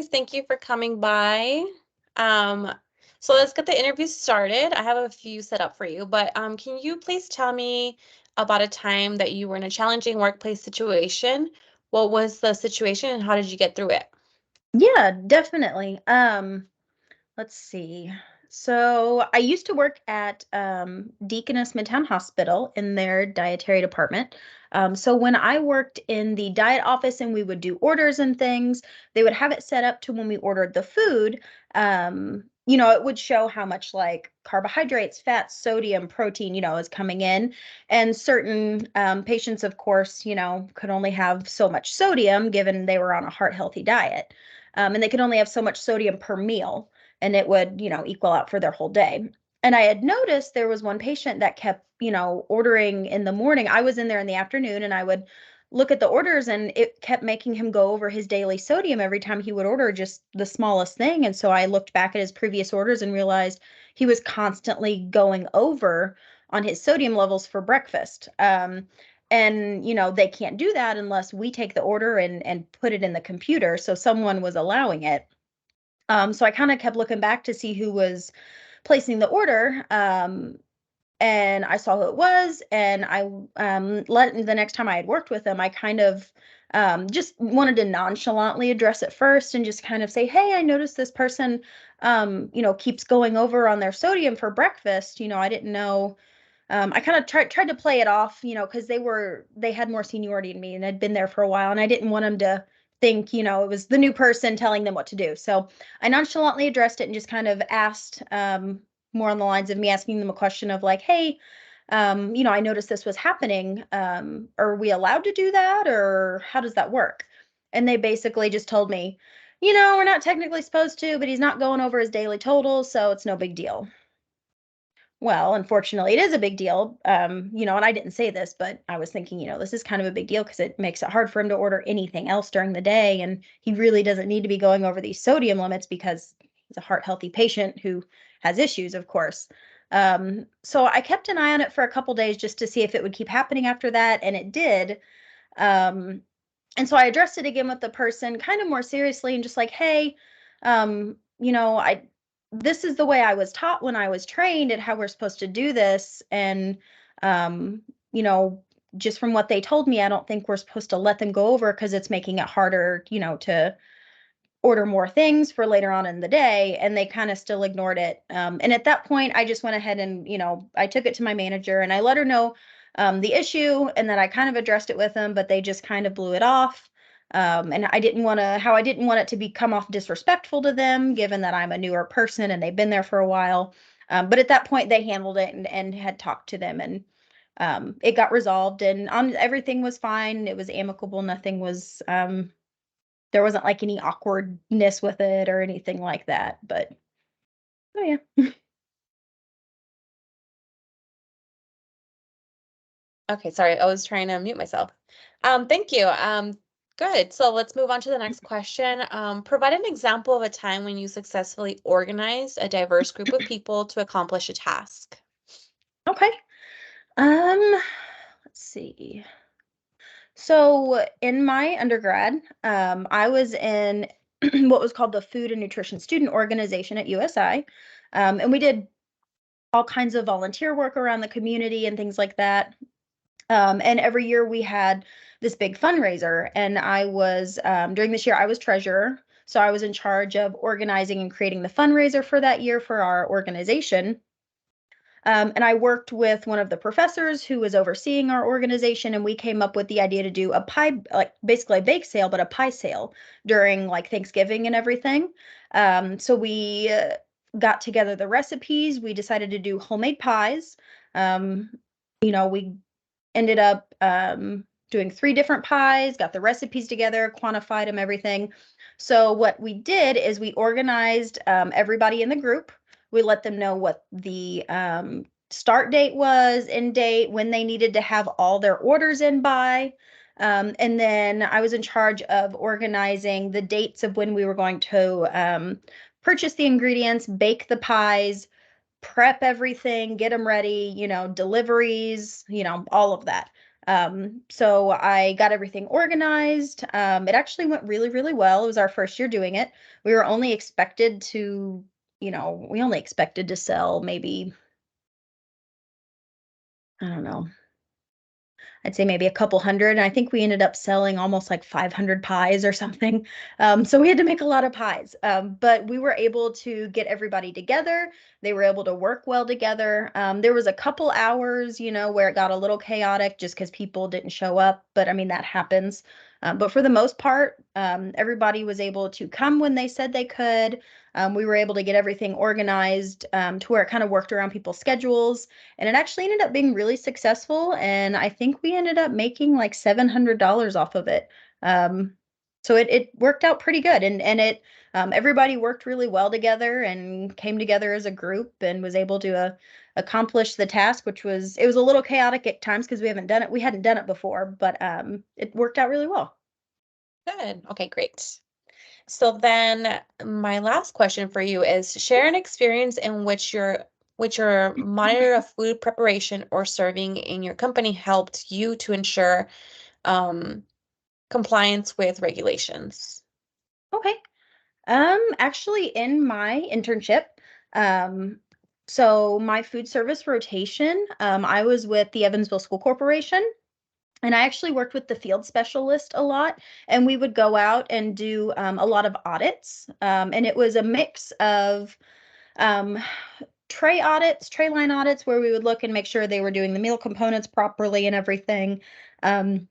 Thank you for coming by. Um, so let's get the interview started. I have a few set up for you, but can you please tell me about a time that you were in a challenging workplace situation? What was the situation and how did you get through it? Yeah, definitely. Let's see. So I used to work at Deaconess Midtown Hospital in their dietary department. So when I worked in the diet office and we would do orders and things, they would have it set up to when we ordered the food, it would show how much like carbohydrates, fats, sodium, protein, is coming in. And certain patients, of course, could only have so much sodium given they were on a heart healthy diet. And they could only have so much sodium per meal and it would, equal out for their whole day. And I had noticed there was one patient that kept, ordering in the morning. I was in there in the afternoon and I would look at the orders and it kept making him go over his daily sodium every time he would order just the smallest thing. And so I looked back at his previous orders and realized he was constantly going over on his sodium levels for breakfast. And they can't do that unless we take the order and put it in the computer. So someone was allowing it. So I kind of kept looking back to see who was placing the order. And I saw who it was, and I let the next time I had worked with them, I kind of just wanted to nonchalantly address it first and just kind of say, "Hey, I noticed this person, keeps going over on their sodium for breakfast. I didn't know." I kind of tried to play it off, because they had more seniority than me and had been there for a while, and I didn't want them to think, it was the new person telling them what to do. So I nonchalantly addressed it and just kind of asked, more on the lines of me asking them a question of like, "Hey, I noticed this was happening. Are we allowed to do that, or how does that work?" And they basically just told me, "We're not technically supposed to, but he's not going over his daily total, so it's no big deal." Well, unfortunately, it is a big deal. And I didn't say this, but I was thinking, this is kind of a big deal because it makes it hard for him to order anything else during the day. And he really doesn't need to be going over these sodium limits because he's a heart healthy patient who has issues, of course. So I kept an eye on it for a couple days just to see if it would keep happening after that. And it did. Um, and so I addressed it again with the person kind of more seriously and just like, "Hey, I this is the way I was taught when I was trained and how we're supposed to do this. And um, you know, just from what they told me, I don't think we're supposed to let them go over because it's making it harder, to order more things for later on in the day." And they kind of still ignored it. And at that point, I just went ahead and, I took it to my manager and I let her know the issue and that I kind of addressed it with them, but they just kind of blew it off. And I didn't want it to become off disrespectful to them, given that I'm a newer person and they've been there for a while. But at that point, they handled it and had talked to them, and it got resolved, and everything was fine. It was amicable. Nothing was there wasn't like any awkwardness with it or anything like that, but oh yeah. Okay, sorry, I was trying to mute myself. Thank you. Good. So let's move on to the next question. Provide an example of a time when you successfully organized a diverse group of people to accomplish a task. Okay. Um, let's see. So in my undergrad, I was in what was called the Food and Nutrition Student Organization at USI. And we did all kinds of volunteer work around the community and things like that. And every year we had this big fundraiser, and during this year I was treasurer, so I was in charge of organizing and creating the fundraiser for that year for our organization. And I worked with one of the professors who was overseeing our organization, and we came up with the idea to do a pie, like basically a bake sale, but a pie sale during like Thanksgiving and everything. So we got together the recipes. We decided to do homemade pies. Um, we ended up doing 3 different pies, got the recipes together, quantified them, everything. So what we did is we organized everybody in the group. We let them know what the start date was, end date, when they needed to have all their orders in by. And then I was in charge of organizing the dates of when we were going to purchase the ingredients, bake the pies, prep everything, get them ready, deliveries, all of that. So I got everything organized. It actually went really, really well. It was our first year doing it. We were only expected to, we only expected to sell maybe, I don't know, I'd say maybe a couple hundred. And I think we ended up selling almost like 500 pies or something. So we had to make a lot of pies. But we were able to get everybody together. They were able to work well together. There was a couple hours, where it got a little chaotic just because people didn't show up. But I mean, that happens. But for the most part, everybody was able to come when they said they could. We were able to get everything organized to where it kind of worked around people's schedules, and it actually ended up being really successful. And I think we ended up making like $700 off of it. Um, so it worked out pretty good, and it everybody worked really well together and came together as a group and was able to accomplish the task, which was it was a little chaotic at times because we hadn't done it before, but it worked out really well. Good. Okay, great. So then my last question for you is share an experience in which your monitor of food preparation or serving in your company helped you to ensure um, compliance with regulations. Okay. Actually in my internship, um, so my food service rotation, I was with the Evansville School Corporation, and I actually worked with the field specialist a lot, and we would go out and do a lot of audits. And it was a mix of um, tray line audits, where we would look and make sure they were doing the meal components properly and everything. Um,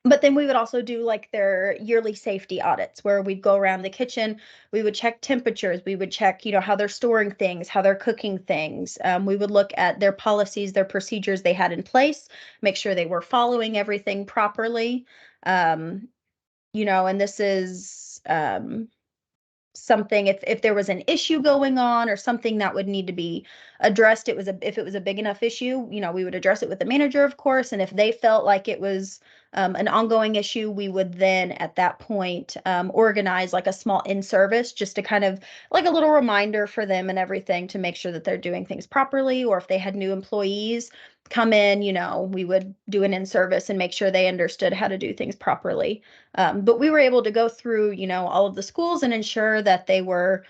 but then we would also do like their yearly safety audits where we'd go around the kitchen, we would check temperatures, we would check, how they're storing things, how they're cooking things. We would look at their policies, their procedures they had in place, make sure they were following everything properly. Um, and this is something, if there was an issue going on or something that would need to be addressed, if it was a big enough issue, we would address it with the manager, of course. And if they felt like it was an ongoing issue, we would then at that point organize like a small in-service, just to kind of like a little reminder for them and everything, to make sure that they're doing things properly. Or if they had new employees come in, we would do an in-service and make sure they understood how to do things properly. But we were able to go through, all of the schools and ensure that they were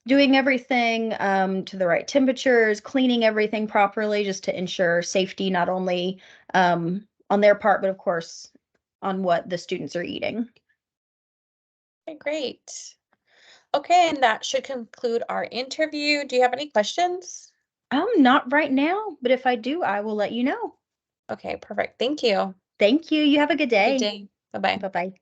doing everything to the right temperatures, cleaning everything properly, just to ensure safety, not only on their part, but of course on what the students are eating. Okay, great. Okay, and that should conclude our interview. Do you have any questions? Not right now, but if I do, I will let you know. Okay, perfect. Thank you. Thank you. You have a good Good day. day. Bye-bye. Bye bye.